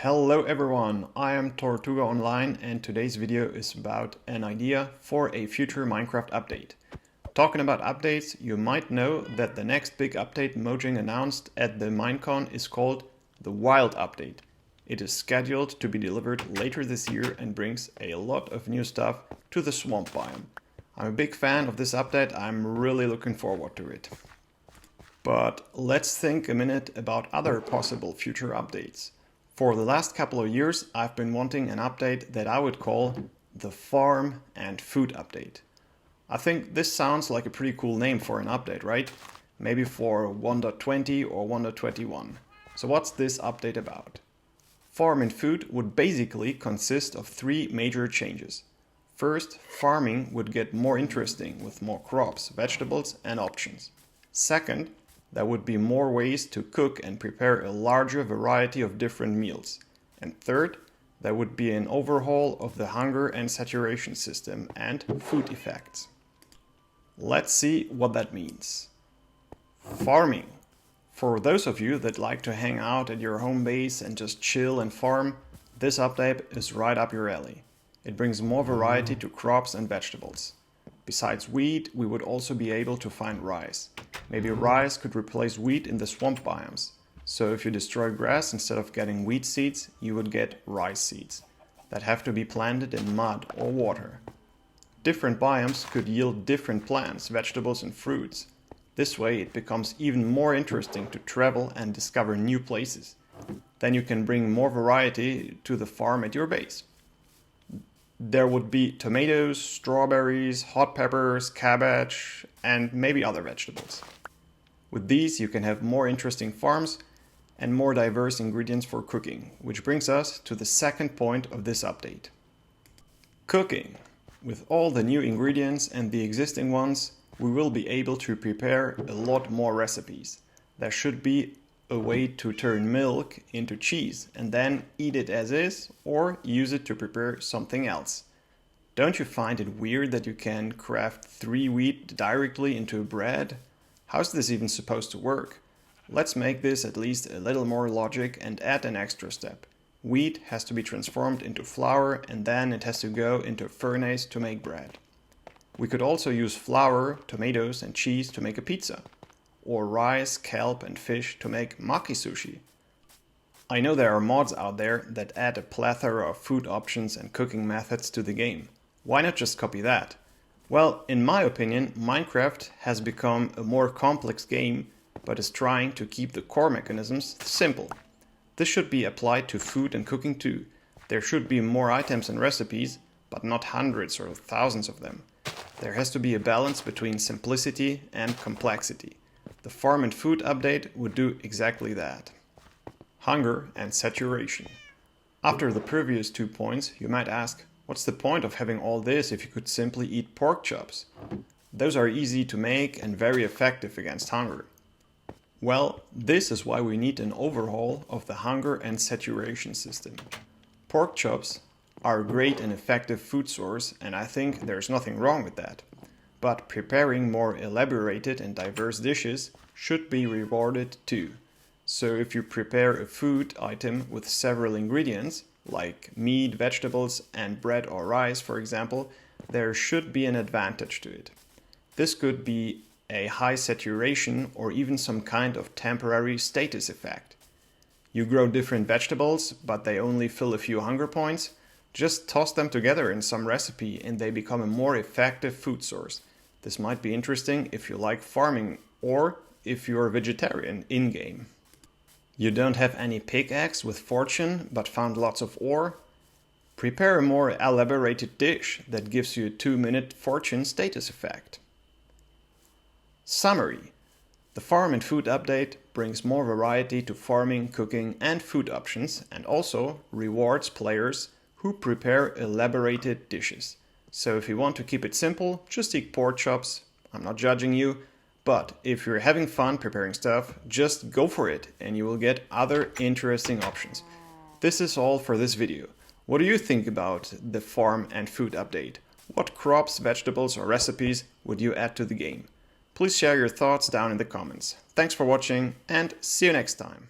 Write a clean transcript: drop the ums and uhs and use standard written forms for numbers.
Hello everyone, I am Tortuga Online and today's video is about an idea for a future Minecraft update. Talking about updates, you might know that the next big update Mojang announced at the Minecon is called the Wild Update. It is scheduled to be delivered later this year and brings a lot of new stuff to the swamp biome. I'm a big fan of this update, I'm really looking forward to it. But let's think a minute about other possible future updates. For the last couple of years, I've been wanting an update that I would call the Farm and Food Update. I think this sounds like a pretty cool name for an update, right? Maybe for 1.20 or 1.21. So what's this update about? Farm and Food would basically consist of three major changes. First, farming would get more interesting with more crops, vegetables and options. Second, there would be more ways to cook and prepare a larger variety of different meals. And third, there would be an overhaul of the hunger and saturation system and food effects. Let's see what that means. Farming. For those of you that like to hang out at your home base and just chill and farm, this update is right up your alley. It brings more variety to crops and vegetables. Besides wheat, we would also be able to find rice. Maybe rice could replace wheat in the swamp biomes. So if you destroy grass, instead of getting wheat seeds, you would get rice seeds that have to be planted in mud or water. Different biomes could yield different plants, vegetables and fruits. This way it becomes even more interesting to travel and discover new places. Then you can bring more variety to the farm at your base. There would be tomatoes, strawberries, hot peppers, cabbage, and maybe other vegetables. With these you can have more interesting farms and more diverse ingredients for cooking, which brings us to the second point of this update. Cooking. With all the new ingredients and the existing ones, we will be able to prepare a lot more recipes. There should be a way to turn milk into cheese and then eat it as is or use it to prepare something else. Don't you find it weird that you can craft 3 wheat directly into bread? How's this even supposed to work? Let's make this at least a little more logic and add an extra step. Wheat has to be transformed into flour and then it has to go into a furnace to make bread. We could also use flour, tomatoes and cheese to make a pizza. Or rice, kelp and fish to make maki sushi. I know there are mods out there that add a plethora of food options and cooking methods to the game. Why not just copy that? Well, in my opinion, Minecraft has become a more complex game, but is trying to keep the core mechanisms simple. This should be applied to food and cooking too. There should be more items and recipes, but not hundreds or thousands of them. There has to be a balance between simplicity and complexity. The Farm and Food update would do exactly that. Hunger and saturation. After the previous 2 points, you might ask, what's the point of having all this if you could simply eat pork chops? Those are easy to make and very effective against hunger. Well, this is why we need an overhaul of the hunger and saturation system. Pork chops are a great and effective food source, and I think there's nothing wrong with that. But preparing more elaborated and diverse dishes should be rewarded too. So if you prepare a food item with several ingredients, like meat, vegetables and bread or rice for example, there should be an advantage to it. This could be a high saturation or even some kind of temporary status effect. You grow different vegetables, but they only fill a few hunger points. Just toss them together in some recipe and they become a more effective food source. This might be interesting if you like farming or if you're a vegetarian in-game. You don't have any pickaxe with fortune but found lots of ore? Prepare a more elaborated dish that gives you a 2-minute fortune status effect. Summary. The Farm and Food update brings more variety to farming, cooking and food options and also rewards players who prepare elaborated dishes. So if you want to keep it simple, just eat pork chops. I'm not judging you, but if you're having fun preparing stuff, just go for it and you will get other interesting options. This is all for this video. What do you think about the Farm and Food update? What crops, vegetables or recipes would you add to the game? Please share your thoughts down in the comments. Thanks for watching and see you next time.